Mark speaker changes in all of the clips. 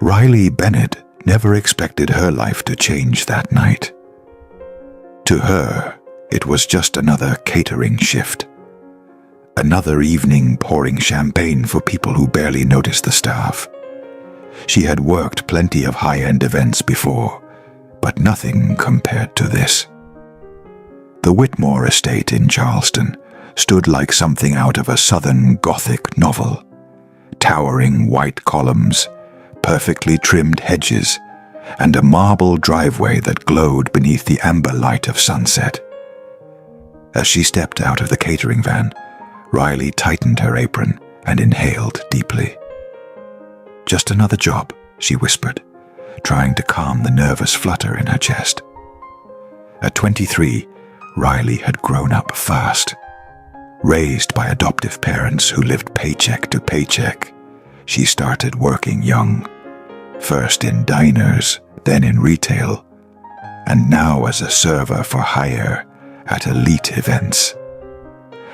Speaker 1: Riley Bennett never expected her life to change that night. To her, it was just another catering shift. Another evening pouring champagne for people who barely noticed the staff. She had worked plenty of high-end events before, but nothing compared to this. The Whitmore estate in Charleston stood like something out of a Southern Gothic novel. Towering white columns, perfectly trimmed hedges, and a marble driveway that glowed beneath the amber light of sunset. As she stepped out of the catering van, Riley tightened her apron and inhaled deeply. "Just another job," she whispered, trying to calm the nervous flutter in her chest. At 23, Riley had grown up fast. Raised by adoptive parents who lived paycheck to paycheck, she started working young, first in diners, then in retail, and now as a server for hire at elite events.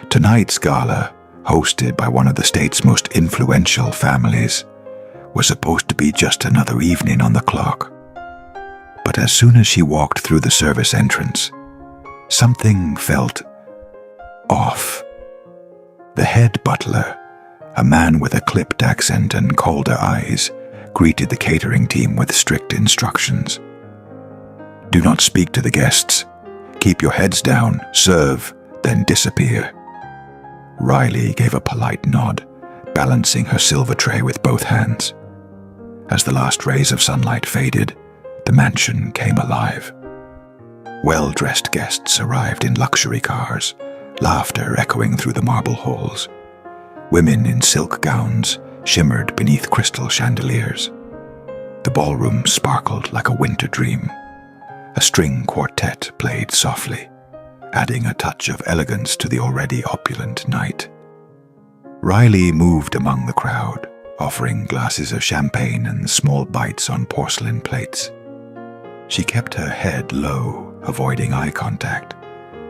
Speaker 1: Tonight's gala, hosted by one of the state's most influential families, was supposed to be just another evening on the clock. But as soon as she walked through the service entrance, something felt off. The head butler, a man with a clipped accent and colder eyes, greeted the catering team with strict instructions. "Do not speak to the guests. Keep your heads down, serve, then disappear." Riley gave a polite nod, balancing her silver tray with both hands. As the last rays of sunlight faded, the mansion came alive. Well-dressed guests arrived in luxury cars, laughter echoing through the marble halls. Women in silk gowns shimmered beneath crystal chandeliers. The ballroom sparkled like a winter dream. A string quartet played softly, adding a touch of elegance to the already opulent night. Riley moved among the crowd, offering glasses of champagne and small bites on porcelain plates. She kept her head low, avoiding eye contact,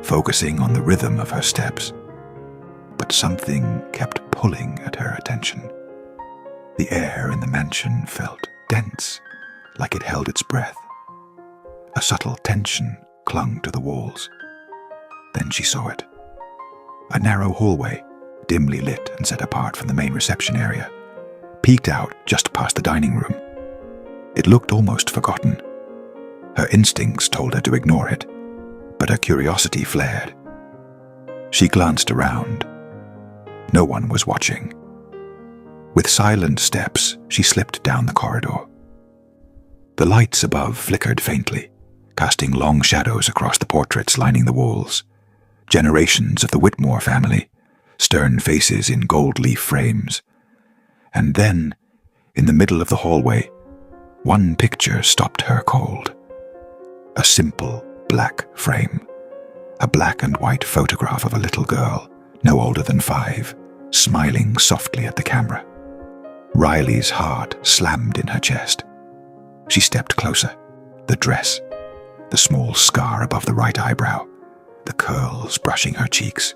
Speaker 1: focusing on the rhythm of her steps. But something kept pulling at her attention. The air in the mansion felt dense, like it held its breath. A subtle tension clung to the walls. Then she saw it. A narrow hallway, dimly lit and set apart from the main reception area, peeked out just past the dining room. It looked almost forgotten. Her instincts told her to ignore it, but her curiosity flared. She glanced around. No one was watching. With silent steps, she slipped down the corridor. The lights above flickered faintly, casting long shadows across the portraits lining the walls. Generations of the Whitmore family, stern faces in gold leaf frames. And then, in the middle of the hallway, one picture stopped her cold. A simple black frame. A black and white photograph of a little girl, no older than 5, smiling softly at the camera. Riley's heart slammed in her chest. She stepped closer. The dress, the small scar above the right eyebrow, the curls brushing her cheeks.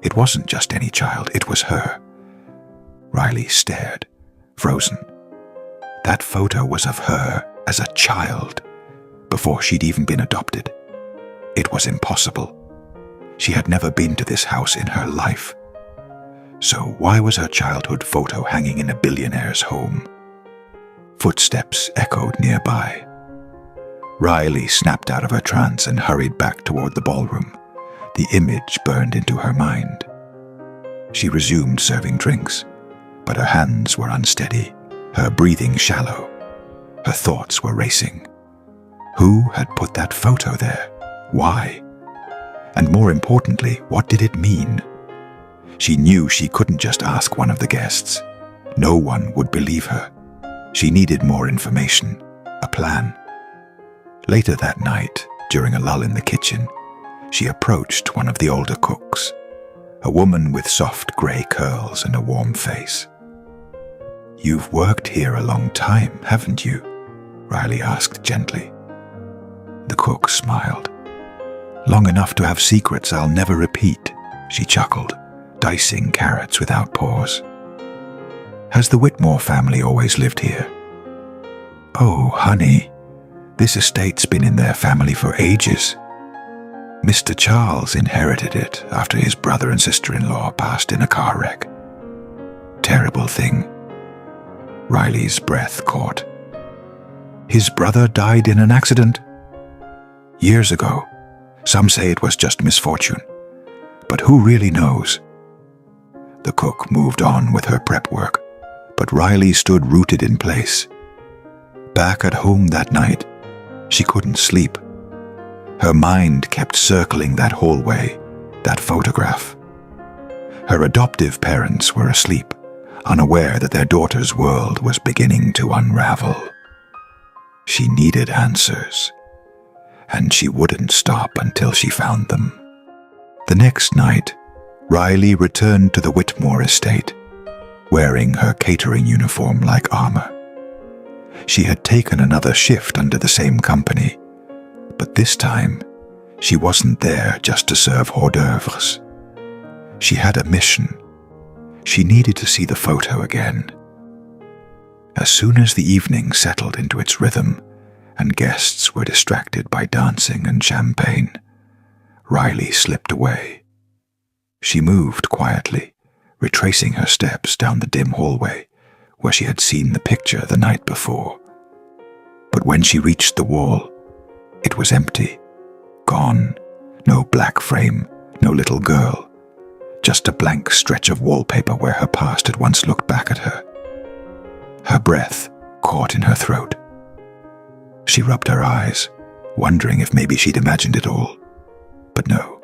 Speaker 1: It wasn't just any child, it was her. Riley stared, frozen. That photo was of her as a child, before she'd even been adopted. It was impossible. She had never been to this house in her life. So why was her childhood photo hanging in a billionaire's home? Footsteps echoed nearby. Riley snapped out of her trance and hurried back toward the ballroom. The image burned into her mind. She resumed serving drinks, but her hands were unsteady, her breathing shallow. Her thoughts were racing. Who had put that photo there? Why? And more importantly, what did it mean? She knew she couldn't just ask one of the guests. No one would believe her. She needed more information, a plan. Later that night, during a lull in the kitchen, she approached one of the older cooks, a woman with soft grey curls and a warm face. "You've worked here a long time, haven't you?" Riley asked gently. The cook smiled. "Long enough to have secrets I'll never repeat," she chuckled, dicing carrots without pause. "Has the Whitmore family always lived here?" "Oh, honey, this estate's been in their family for ages. Mr. Charles inherited it after his brother and sister-in-law passed in a car wreck. Terrible thing." Riley's breath caught. "His brother died in an accident?" "Years ago. Some say it was just misfortune. But who really knows?" The cook moved on with her prep work, but Riley stood rooted in place. Back at home that night, she couldn't sleep. Her mind kept circling that hallway, that photograph. Her adoptive parents were asleep, unaware that their daughter's world was beginning to unravel. She needed answers, and she wouldn't stop until she found them. The next night, Riley returned to the Whitmore estate, wearing her catering uniform like armor. She had taken another shift under the same company, but this time, she wasn't there just to serve hors d'oeuvres. She had a mission. She needed to see the photo again. As soon as the evening settled into its rhythm, and guests were distracted by dancing and champagne, Riley slipped away. She moved quietly, retracing her steps down the dim hallway where she had seen the picture the night before. But when she reached the wall, it was empty, gone. No black frame, no little girl, just a blank stretch of wallpaper where her past had once looked back at her. Her breath caught in her throat. She rubbed her eyes, wondering if maybe she'd imagined it all. But no,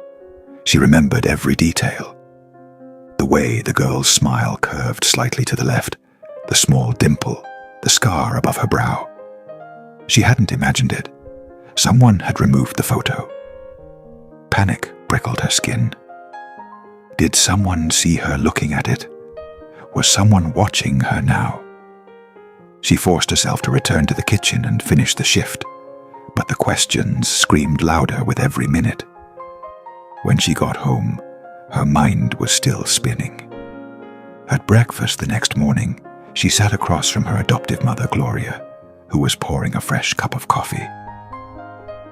Speaker 1: she remembered every detail. The way the girl's smile curved slightly to the left, the small dimple, the scar above her brow. She hadn't imagined it. Someone had removed the photo. Panic prickled her skin. Did someone see her looking at it? Was someone watching her now? She forced herself to return to the kitchen and finish the shift, but the questions screamed louder with every minute. When she got home, her mind was still spinning. At breakfast the next morning, she sat across from her adoptive mother, Gloria, who was pouring a fresh cup of coffee.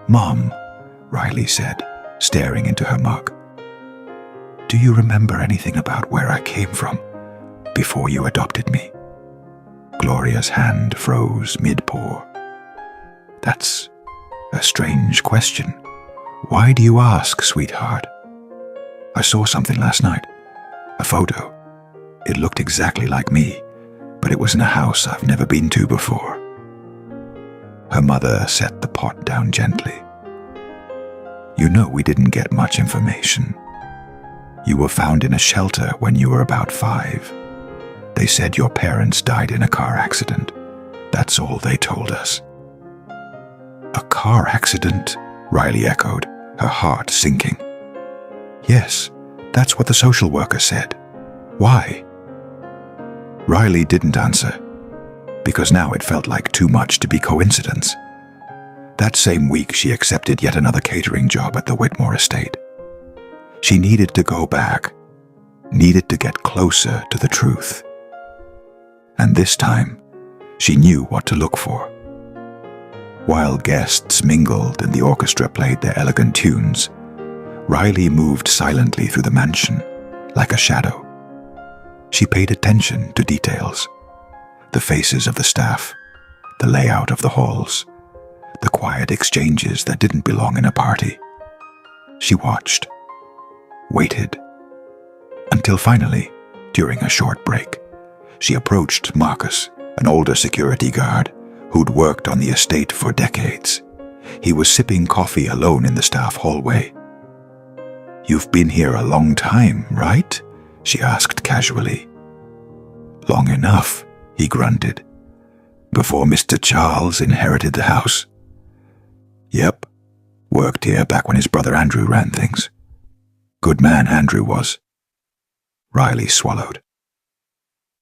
Speaker 1: "Mom," Riley said, staring into her mug, "do you remember anything about where I came from before you adopted me?" Gloria's hand froze mid-pour. "That's a strange question. Why do you ask, sweetheart?" "I saw something last night. A photo. It looked exactly like me, but it was in a house I've never been to before." Her mother set the pot down gently. "You know we didn't get much information. You were found in a shelter when you were about 5. They said your parents died in a car accident. That's all they told us." "A car accident?" Riley echoed, her heart sinking. "Yes, that's what the social worker said. Why?" Riley didn't answer, because now it felt like too much to be coincidence. That same week, she accepted yet another catering job at the Whitmore estate. She needed to go back, needed to get closer to the truth. And this time, she knew what to look for. While guests mingled and the orchestra played their elegant tunes, Riley moved silently through the mansion, like a shadow. She paid attention to details, the faces of the staff, the layout of the halls, the quiet exchanges that didn't belong in a party. She watched, waited, until finally, during a short break, she approached Marcus, an older security guard who'd worked on the estate for decades. He was sipping coffee alone in the staff hallway. "You've been here a long time, right?" she asked casually. "Long enough," he grunted. "Before Mr. Charles inherited the house." "Yep. Worked here back when his brother Andrew ran things. Good man Andrew was." Riley swallowed.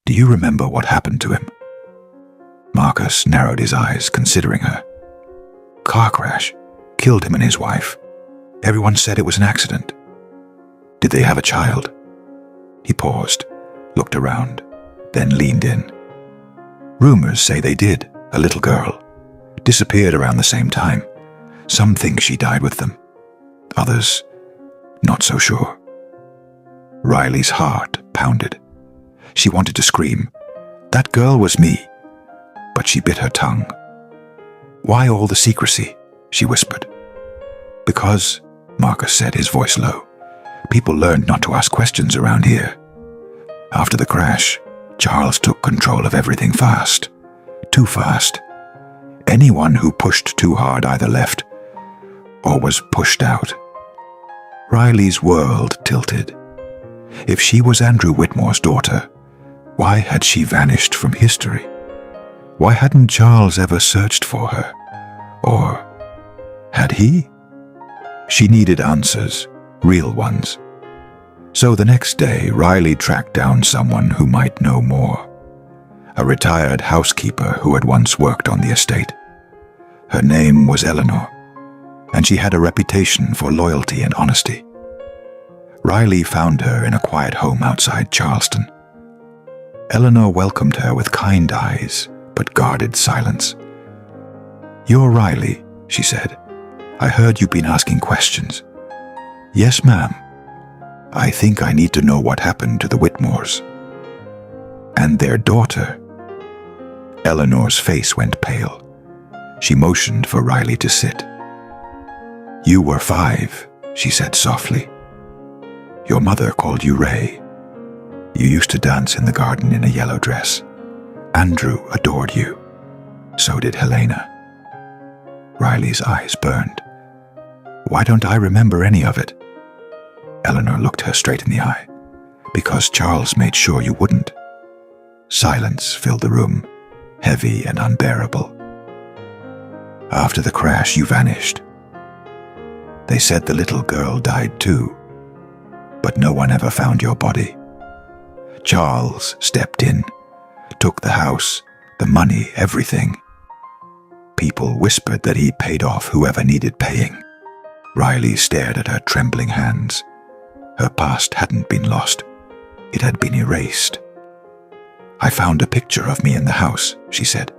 Speaker 1: "Do you remember what happened to him?" Marcus narrowed his eyes, considering her. "Car crash. Killed him and his wife. Everyone said it was an accident." "Did they have a child?" He paused, looked around, then leaned in. "Rumors say they did, a little girl. disappeared around the same time. Some think she died with them. Others, not so sure. Riley's heart pounded. She wanted to scream. That girl was me. But she bit her tongue. Why all the secrecy? She whispered. Because, Marcus said, his voice low, people learned not to ask questions around here. After the crash, Charles took control of everything fast. Too fast. Anyone who pushed too hard either left or was pushed out. Riley's world tilted. If she was Andrew Whitmore's daughter, why had she vanished from history? Why hadn't Charles ever searched for her? Or had he? She needed answers, real ones. So the next day, Riley tracked down someone who might know more. A retired housekeeper who had once worked on the estate. Her name was Eleanor, and she had a reputation for loyalty and honesty. Riley found her in a quiet home outside Charleston. Eleanor welcomed her with kind eyes, but guarded silence. "You're Riley," she said. "I heard you've been asking questions." "Yes, ma'am. I think I need to know what happened to the Whitmores." "And their daughter." Eleanor's face went pale. She motioned for Riley to sit. "You were 5, she said softly. "Your mother called you Ray. You used to dance in the garden in a yellow dress. Andrew adored you. So did Helena." Riley's eyes burned. "Why don't I remember any of it?" Eleanor looked her straight in the eye. "Because Charles made sure you wouldn't." Silence filled the room, heavy and unbearable. "After the crash, you vanished. They said the little girl died too, but no one ever found your body. Charles stepped in, took the house, the money, everything. People whispered that he paid off whoever needed paying." Riley stared at her trembling hands. Her past hadn't been lost. It had been erased. "I found a picture of me in the house," she said,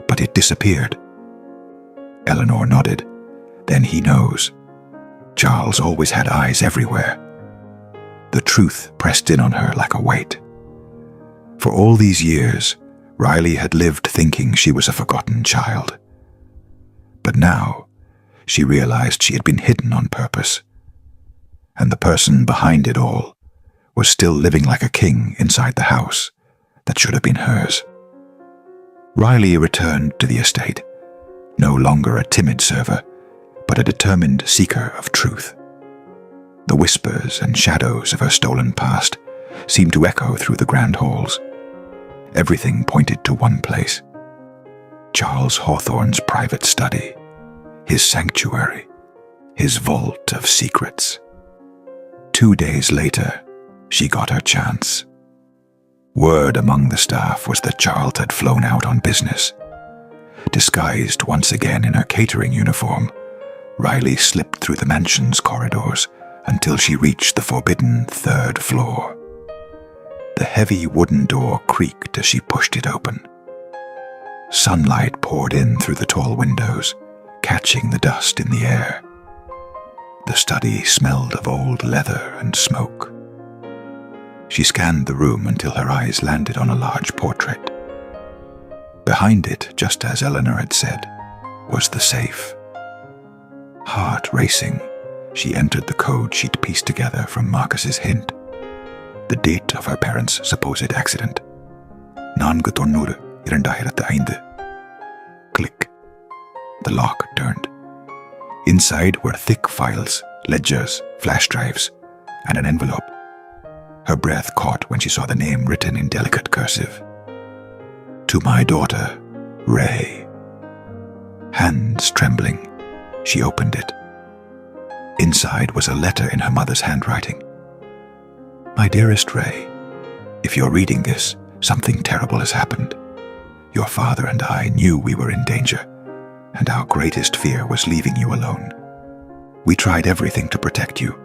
Speaker 1: "but it disappeared." Eleanor nodded. "Then he knows. Charles always had eyes everywhere." The truth pressed in on her like a weight. For all these years, Riley had lived thinking she was a forgotten child. But now, she realized she had been hidden on purpose. And the person behind it all was still living like a king inside the house that should have been hers. Riley returned to the estate, no longer a timid server, but a determined seeker of truth. The whispers and shadows of her stolen past seemed to echo through the grand halls. Everything pointed to one place: Charles Hawthorne's private study, his sanctuary, his vault of secrets. 2 days later, she got her chance. Word among the staff was that Charles had flown out on business. Disguised once again in her catering uniform, Riley slipped through the mansion's corridors until she reached the forbidden 3rd floor. The heavy wooden door creaked as she pushed it open. Sunlight poured in through the tall windows, catching the dust in the air. The study smelled of old leather and smoke. She scanned the room until her eyes landed on a large portrait. Behind it, just as Eleanor had said, was the safe. Heart racing, she entered the code she'd pieced together from Marcus's hint. The date of her parents' supposed accident. 4/90/2005. Click. The lock turned. Inside were thick files, ledgers, flash drives, and an envelope. Her breath caught when she saw the name written in delicate cursive. "To my daughter, Ray." Hands trembling, she opened it. Inside was a letter in her mother's handwriting. "My dearest Ray, if you're reading this, something terrible has happened. Your father and I knew we were in danger, and our greatest fear was leaving you alone. We tried everything to protect you.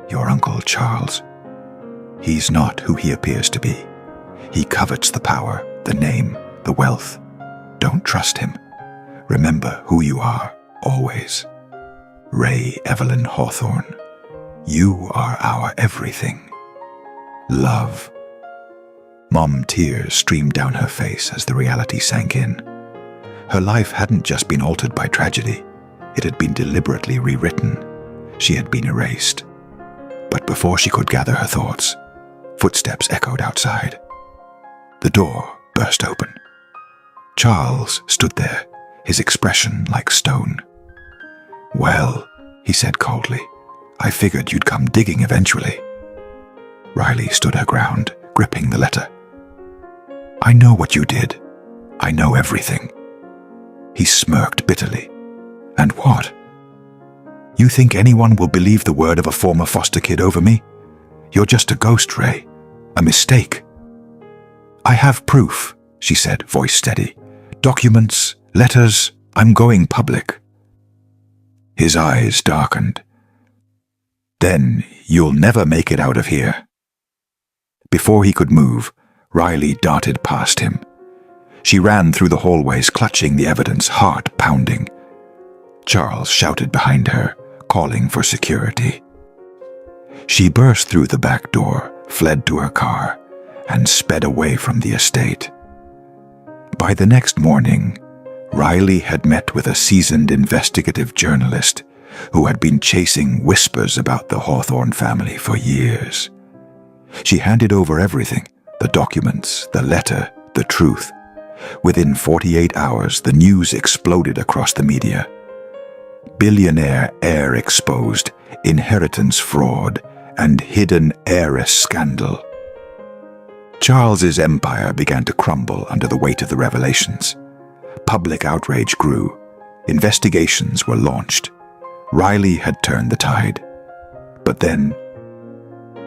Speaker 1: Your Uncle Charles. He's not who he appears to be. He covets the power, the name, the wealth. Don't trust him. Remember who you are, always. Ray Evelyn Hawthorne, you are our everything. Love. Mom, tears streamed down her face as the reality sank in. Her life hadn't just been altered by tragedy. It had been deliberately rewritten. She had been erased. But before she could gather her thoughts, footsteps echoed outside. The door burst open. Charles stood there, his expression like stone. "Well," he said coldly, "I figured you'd come digging eventually." Riley stood her ground, gripping the letter. "I know what you did. I know everything." He smirked bitterly. "And what? You think anyone will believe the word of a former foster kid over me? You're just a ghost, Ray. A mistake." "I have proof," she said, voice steady. "Documents, letters, I'm going public." His eyes darkened. "Then you'll never make it out of here." Before he could move, Riley darted past him. She ran through the hallways, clutching the evidence, heart pounding. Charles shouted behind her, calling for security. She burst through the back door, fled to her car, and sped away from the estate. By the next morning, Riley had met with a seasoned investigative journalist who had been chasing whispers about the Hawthorne family for years. She handed over everything, the documents, the letter, the truth. Within 48 hours, the news exploded across the media. Billionaire heir exposed, inheritance fraud, and hidden heiress scandal. Charles's empire began to crumble under the weight of the revelations. Public outrage grew. Investigations were launched. Riley had turned the tide. But then,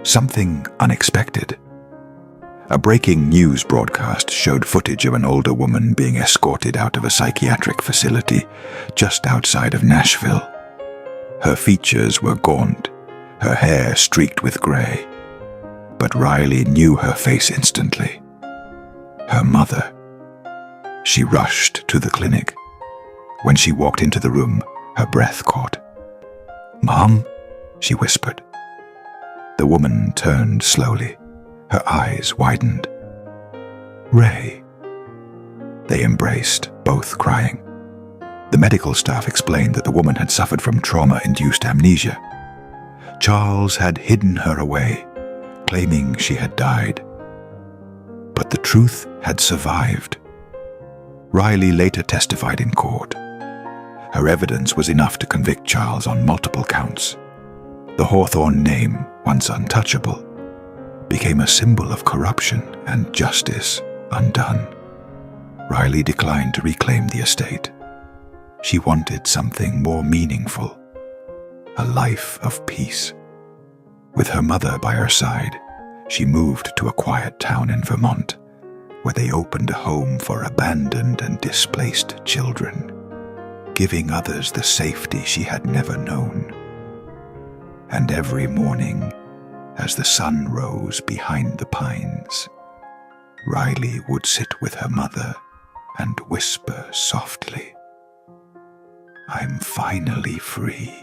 Speaker 1: something unexpected. A breaking news broadcast showed footage of an older woman being escorted out of a psychiatric facility just outside of Nashville. Her features were gaunt, her hair streaked with gray. But Riley knew her face instantly. Her mother. She rushed to the clinic. When she walked into the room, her breath caught. "Mom?" she whispered. The woman turned slowly. Her eyes widened. "Ray." They embraced, both crying. The medical staff explained that the woman had suffered from trauma-induced amnesia. Charles had hidden her away, claiming she had died. But the truth had survived. Riley later testified in court. Her evidence was enough to convict Charles on multiple counts. The Hawthorne name, once untouchable, became a symbol of corruption and justice undone. Riley declined to reclaim the estate. She wanted something more meaningful, a life of peace. With her mother by her side, she moved to a quiet town in Vermont, where they opened a home for abandoned and displaced children, giving others the safety she had never known. And every morning, as the sun rose behind the pines, Riley would sit with her mother and whisper softly, "I'm finally free."